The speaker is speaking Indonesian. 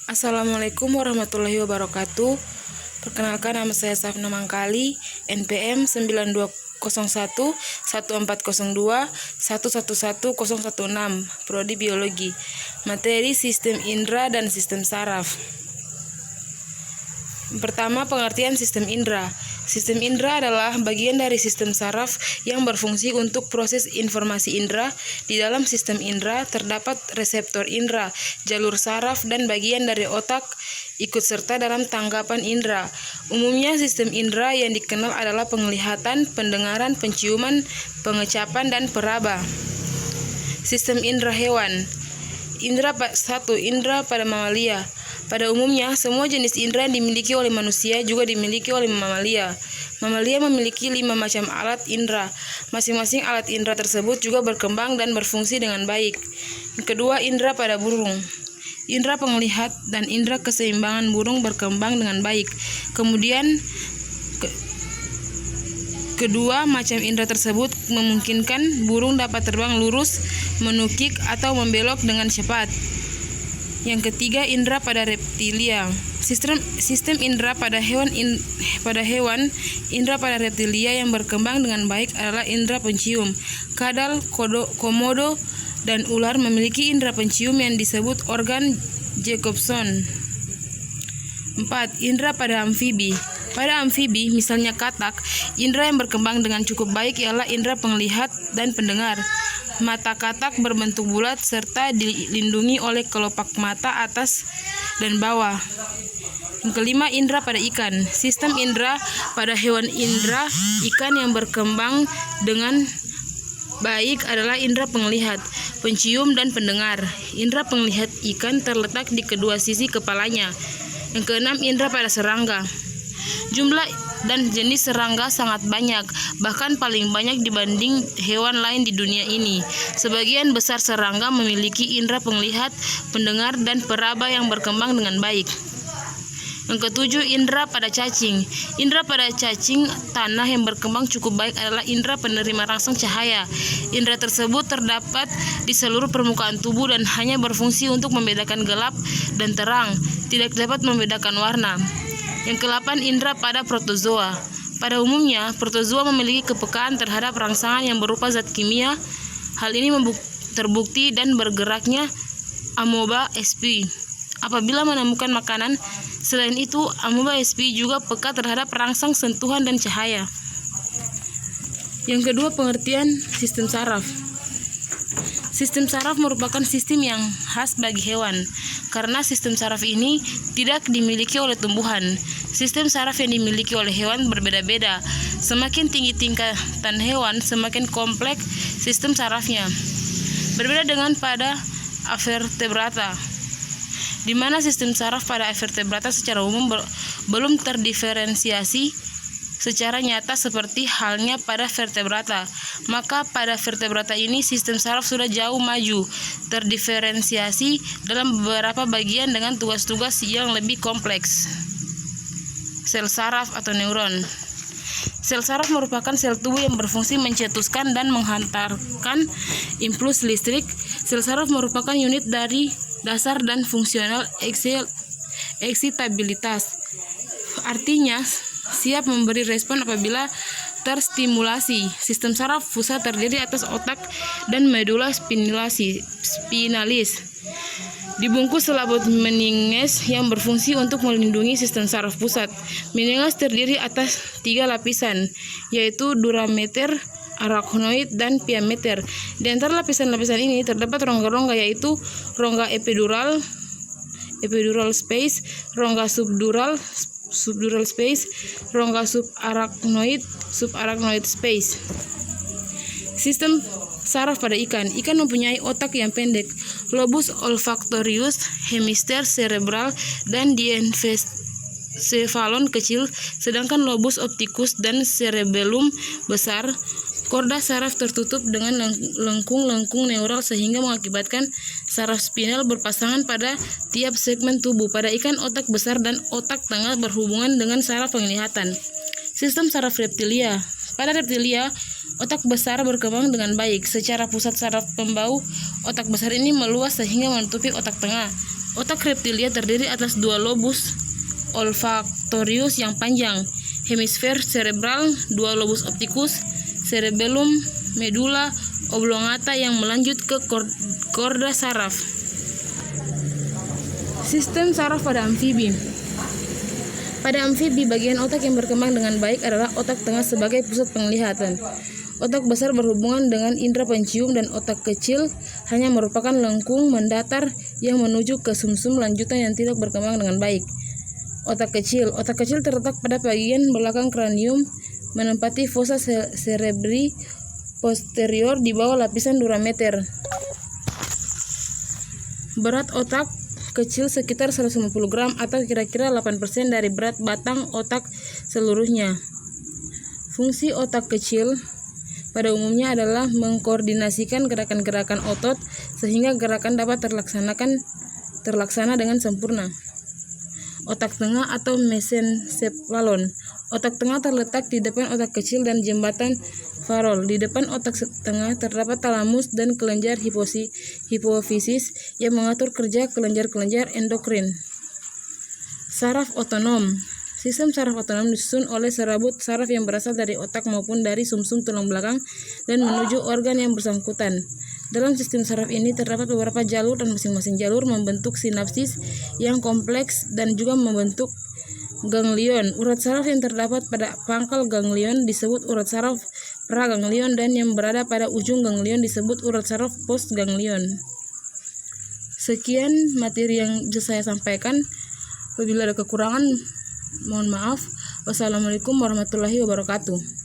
Assalamualaikum warahmatullahi wabarakatuh. Perkenalkan, nama saya Safna Mangkali, NPM 9201 1402 111016, Prodi Biologi. Materi Sistem Indera dan Sistem Saraf. Pertama, pengertian sistem indera. Sistem indera adalah bagian dari sistem saraf yang berfungsi untuk proses informasi indera. Di dalam sistem indera terdapat reseptor indera, jalur saraf, dan bagian dari otak ikut serta dalam tanggapan indera. Umumnya sistem indera yang dikenal adalah penglihatan, pendengaran, penciuman, pengecapan, dan peraba. Sistem indera hewan. Indera 1. Indera pada mamalia. Pada umumnya, semua jenis indera yang dimiliki oleh manusia juga dimiliki oleh mamalia. Mamalia memiliki 5 macam alat indera. Masing-masing alat indera tersebut juga berkembang dan berfungsi dengan baik. Kedua, indera pada burung. Indera penglihat dan indera keseimbangan burung berkembang dengan baik. Kemudian, kedua macam indera tersebut memungkinkan burung dapat terbang lurus, menukik, atau membelok dengan cepat. Yang ketiga, indera pada reptilia. Sistem indera pada hewan, indera pada reptilia yang berkembang dengan baik adalah indera pencium. Kadal, komodo, dan ular memiliki indera pencium yang disebut organ Jacobson. 4. Indera pada amfibi. Pada amfibi, misalnya katak, indera yang berkembang dengan cukup baik ialah indera penglihat dan pendengar. Mata katak berbentuk bulat serta dilindungi oleh kelopak mata atas dan bawah. Yang kelima, indera pada ikan. Sistem indera pada hewan indera ikan yang berkembang dengan baik adalah indera penglihat, pencium, dan pendengar. Indera penglihat ikan terletak di kedua sisi kepalanya. Yang keenam, indera pada serangga. Jumlah dan jenis serangga sangat banyak, bahkan paling banyak dibanding hewan lain di dunia ini. Sebagian besar serangga memiliki indera penglihat, pendengar, dan peraba yang berkembang dengan baik. Yang ketujuh, indera pada cacing. Indera pada cacing tanah yang berkembang cukup baik adalah indera penerima rangsang cahaya. Indera tersebut terdapat di seluruh permukaan tubuh dan hanya berfungsi untuk membedakan gelap dan terang, tidak dapat membedakan warna. Yang ke-8, indera pada protozoa. Pada umumnya, protozoa memiliki kepekaan terhadap rangsangan yang berupa zat kimia. Hal ini terbukti dan bergeraknya amoeba sp apabila menemukan makanan. Selain itu, amoeba sp juga peka terhadap rangsang sentuhan dan cahaya. Yang kedua, pengertian sistem saraf. Sistem saraf merupakan sistem yang khas bagi hewan, karena sistem saraf ini tidak dimiliki oleh tumbuhan. Sistem saraf yang dimiliki oleh hewan berbeda-beda. Semakin tinggi tingkatan hewan, semakin kompleks sistem sarafnya. Berbeda dengan pada vertebrata, di mana sistem saraf pada vertebrata secara umum belum terdiferensiasi secara nyata seperti halnya pada vertebrata. Maka pada vertebrata ini sistem saraf sudah jauh maju, terdiferensiasi dalam beberapa bagian dengan tugas-tugas yang lebih kompleks. Sel saraf atau neuron. Sel saraf merupakan sel tubuh yang berfungsi mencetuskan dan menghantarkan impuls listrik. Sel saraf merupakan unit dari dasar dan fungsional eksitabilitas. Artinya, siap memberi respon apabila terstimulasi. Sistem saraf pusat terdiri atas otak dan medula spinalis. Dibungkus selaput meninges yang berfungsi untuk melindungi sistem saraf pusat. Meninges terdiri atas 3 lapisan, yaitu durameter, arachnoid, dan pia-meter. Di antara lapisan-lapisan ini terdapat rongga-rongga, yaitu rongga epidural space, rongga subdural space, rongga subarachnoid space. Sistem saraf pada ikan. Ikan mempunyai otak yang pendek, lobus olfactorius, hemisfer cerebral, dan diencephalon kecil, sedangkan lobus opticus dan cerebellum besar. Korda saraf tertutup dengan lengkung-lengkung neural sehingga mengakibatkan saraf spinal berpasangan pada tiap segmen tubuh. Pada ikan, otak besar dan otak tengah berhubungan dengan saraf penglihatan. Sistem saraf reptilia. Pada reptilia, otak besar berkembang dengan baik. Secara pusat saraf pembau, otak besar ini meluas sehingga menutupi otak tengah. Otak reptilia terdiri atas dua lobus olfaktorius yang panjang, hemisfer cerebral, dua lobus opticus, cerebellum, medula oblongata yang melanjut ke korda saraf. Sistem saraf pada amfibi. Pada amfibi, bagian otak yang berkembang dengan baik adalah otak tengah sebagai pusat penglihatan. Otak besar berhubungan dengan indera pencium dan otak kecil hanya merupakan lengkung mendatar yang menuju ke sumsum lanjutan yang tidak berkembang dengan baik. Otak kecil terletak pada bagian belakang kranium, menempati fossa cerebri posterior di bawah lapisan durameter. Berat otak kecil sekitar 150 gram atau kira-kira 8% dari berat batang otak seluruhnya. Fungsi otak kecil pada umumnya adalah mengkoordinasikan gerakan-gerakan otot sehingga gerakan dapat terlaksana dengan sempurna. Otak tengah atau mesencephalon. Otak tengah terletak di depan otak kecil dan jembatan farol. Di depan otak tengah terdapat talamus dan kelenjar hipofisis yang mengatur kerja kelenjar-kelenjar endokrin. Saraf otonom. Sistem saraf otonom disusun oleh serabut saraf yang berasal dari otak maupun dari sumsum tulang belakang dan menuju organ yang bersangkutan. Dalam sistem saraf ini terdapat beberapa jalur dan masing-masing jalur membentuk sinapsis yang kompleks dan juga membentuk ganglion. Urat saraf yang terdapat pada pangkal ganglion disebut urat saraf praganglion dan yang berada pada ujung ganglion disebut urat saraf postganglion. Sekian materi yang saya sampaikan. Apabila ada kekurangan, mohon maaf. Wassalamualaikum warahmatullahi wabarakatuh.